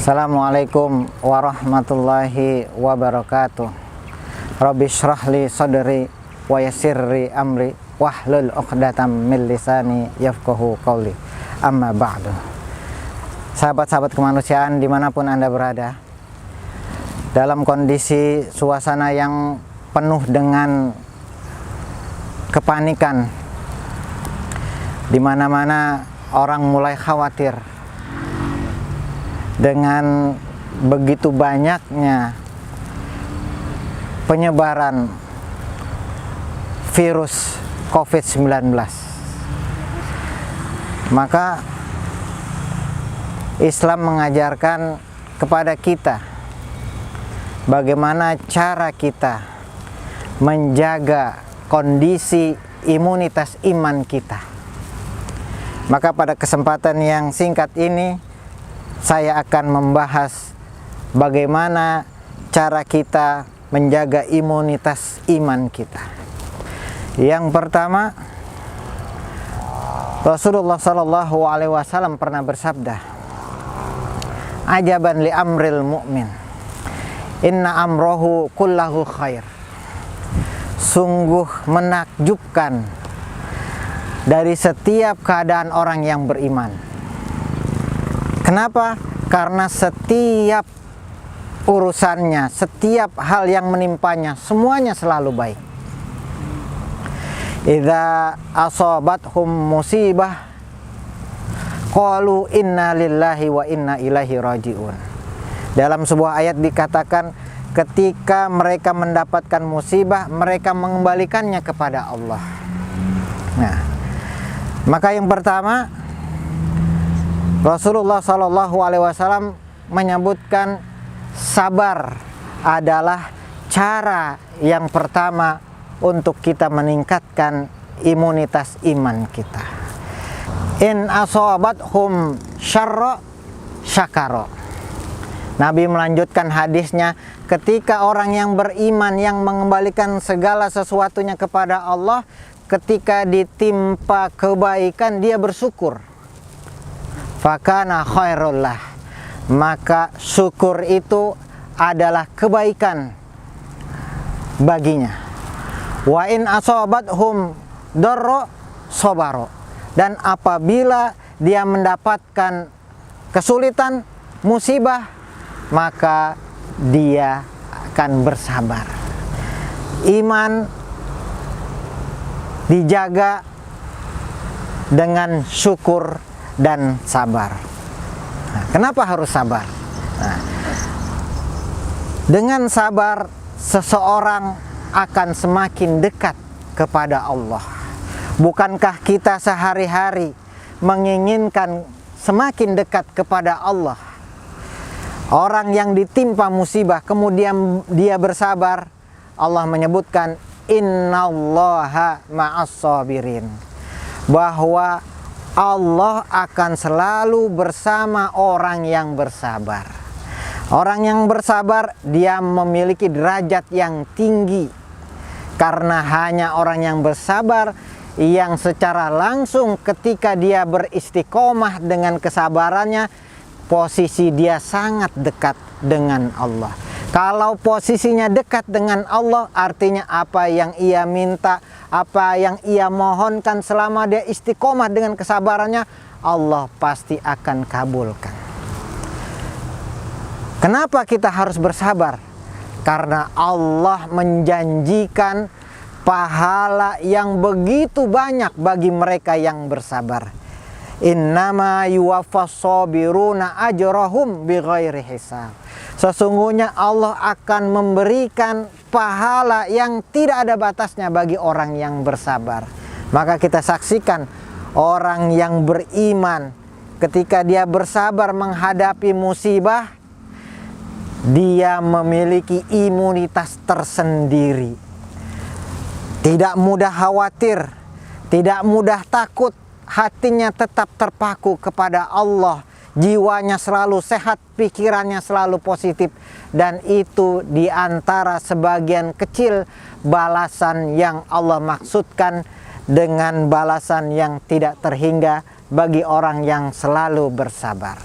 Assalamualaikum warahmatullahi wabarakatuh. Rabbi shrah li sadri wa yassir li amri wahlul 'uqdatam min lisani yafqahu qawli. Amma ba'du. Sahabat-sahabat kemanusiaan dimanapun Anda berada, dalam kondisi suasana yang penuh dengan kepanikan, di mana-mana orang mulai khawatir dengan begitu banyaknya penyebaran virus COVID-19. Maka Islam mengajarkan kepada kita bagaimana cara kita menjaga kondisi imunitas iman kita. Maka pada kesempatan yang singkat ini saya akan membahas bagaimana cara kita menjaga imunitas iman kita. Yang pertama, Rasulullah Shallallahu Alaihi Wasallam pernah bersabda, "Ajaban li amril mu'min, inna amrohu kullahu khair." Sungguh menakjubkan dari setiap keadaan orang yang beriman. Kenapa? Karena setiap urusannya, setiap hal yang menimpanya, semuanya selalu baik. Idza asabathum musibah qalu inna lillahi wa inna ilaihi raji'un. Dalam sebuah ayat dikatakan, ketika mereka mendapatkan musibah, mereka mengembalikannya kepada Allah. Nah, maka yang pertama, Rasulullah Shallallahu Alaihi Wasallam menyebutkan sabar adalah cara yang pertama untuk kita meningkatkan imunitas iman kita. In asabathum syarra syakara. Nabi melanjutkan hadisnya, ketika orang yang beriman yang mengembalikan segala sesuatunya kepada Allah, ketika ditimpa kebaikan dia bersyukur. Fakana khairullah, maka syukur itu adalah kebaikan baginya. Wa in asabathum darra sabaro, dan apabila dia mendapatkan kesulitan, musibah, maka dia akan bersabar. Iman dijaga dengan syukur dan sabar. Nah, kenapa harus sabar? Nah, dengan sabar seseorang akan semakin dekat kepada Allah. Bukankah kita sehari-hari menginginkan semakin dekat kepada Allah? Orang yang ditimpa musibah kemudian dia bersabar, Allah menyebutkan innallaha ma'as-sabirin, bahwa Allah akan selalu bersama orang yang bersabar. Orang yang bersabar dia memiliki derajat yang tinggi, karena hanya orang yang bersabar yang secara langsung ketika dia beristiqomah dengan kesabarannya, posisi dia sangat dekat dengan Allah. Kalau posisinya dekat dengan Allah, artinya apa yang ia minta, apa yang ia mohonkan, selama dia istiqomah dengan kesabarannya, Allah pasti akan kabulkan. Kenapa kita harus bersabar? Karena Allah menjanjikan pahala yang begitu banyak bagi mereka yang bersabar. Innama yuwaffas sabiruna ajrahum bighairi hisab. Sesungguhnya Allah akan memberikan pahala yang tidak ada batasnya bagi orang yang bersabar. Maka kita saksikan orang yang beriman ketika dia bersabar menghadapi musibah, dia memiliki imunitas tersendiri. Tidak mudah khawatir, tidak mudah takut, hatinya tetap terpaku kepada Allah. Jiwanya selalu sehat, pikirannya selalu positif, dan itu diantara sebagian kecil balasan yang Allah maksudkan dengan balasan yang tidak terhingga bagi orang yang selalu bersabar.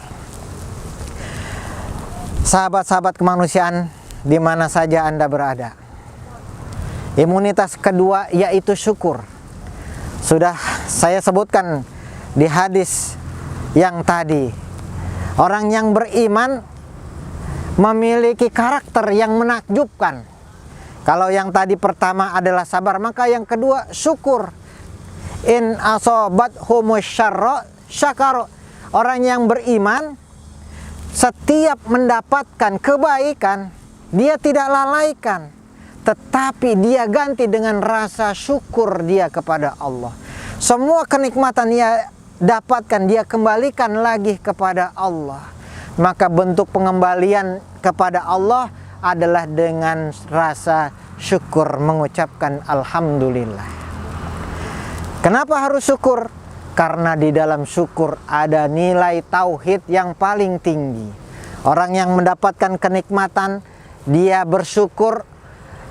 Sahabat-sahabat kemanusiaan di mana saja Anda berada. Imunitas kedua yaitu syukur. Sudah saya sebutkan di hadis yang tadi. Orang yang beriman memiliki karakter yang menakjubkan. Kalau yang tadi pertama adalah sabar, maka yang kedua syukur. In asobathumus syarra syakara. Orang yang beriman setiap mendapatkan kebaikan, dia tidak lalaikan, tetapi dia ganti dengan rasa syukur dia kepada Allah. Semua kenikmatan dia dapatkan, dia kembalikan lagi kepada Allah. Maka bentuk pengembalian kepada Allah adalah dengan rasa syukur, mengucapkan alhamdulillah. Kenapa harus syukur? Karena di dalam syukur ada nilai tauhid yang paling tinggi. Orang yang mendapatkan kenikmatan, dia bersyukur,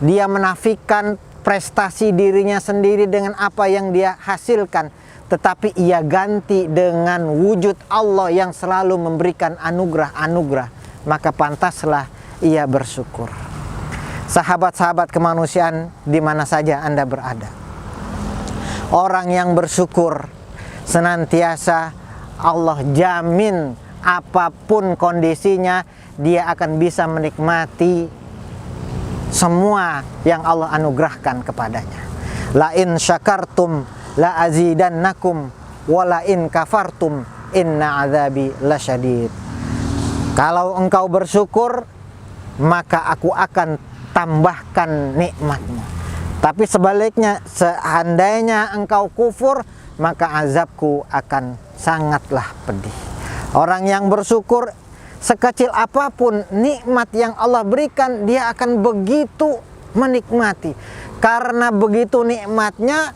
dia menafikan prestasi dirinya sendiri dengan apa yang dia hasilkan, tetapi ia ganti dengan wujud Allah yang selalu memberikan anugerah-anugerah, maka pantaslah ia bersyukur. Sahabat-sahabat kemanusiaan di mana saja Anda berada, orang yang bersyukur senantiasa Allah jamin apapun kondisinya, dia akan bisa menikmati semua yang Allah anugerahkan kepadanya. La in syakartum la azidannakum wa la in kafartum inna azabi lasyadid. Kalau engkau bersyukur, maka aku akan tambahkan nikmatmu. Tapi sebaliknya, seandainya engkau kufur, maka azabku akan sangatlah pedih. Orang yang bersyukur, sekecil apapun nikmat yang Allah berikan, dia akan begitu menikmati. Karena begitu nikmatnya,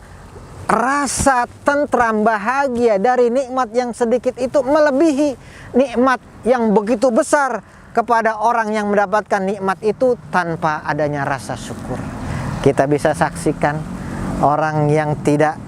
rasa tentram bahagia dari nikmat yang sedikit itu melebihi nikmat yang begitu besar kepada orang yang mendapatkan nikmat itu tanpa adanya rasa syukur. Kita bisa saksikan orang yang tidak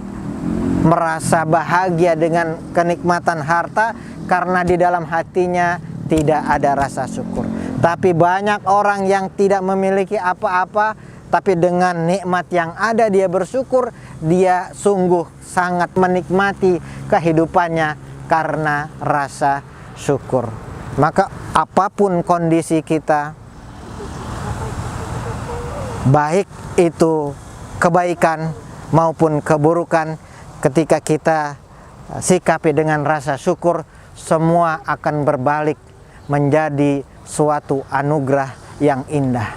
merasa bahagia dengan kenikmatan harta karena di dalam hatinya tidak ada rasa syukur. Tapi banyak orang yang tidak memiliki apa-apa, tapi dengan nikmat yang ada dia bersyukur, dia sungguh sangat menikmati kehidupannya karena rasa syukur. Maka apapun kondisi kita, baik itu kebaikan maupun keburukan, ketika kita sikapi dengan rasa syukur, semua akan berbalik menjadi suatu anugerah yang indah.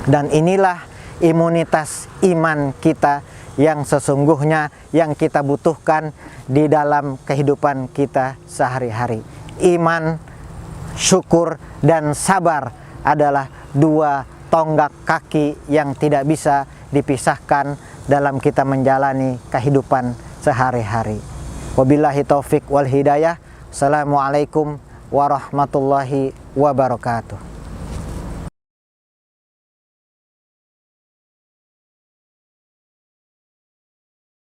Dan inilah imunitas iman kita yang sesungguhnya yang kita butuhkan di dalam kehidupan kita sehari-hari. Iman, syukur, dan sabar adalah dua tonggak kaki yang tidak bisa dipisahkan dalam kita menjalani kehidupan sehari-hari. Wabillahi taufik wal hidayah. Assalamualaikum warahmatullahi wabarakatuh.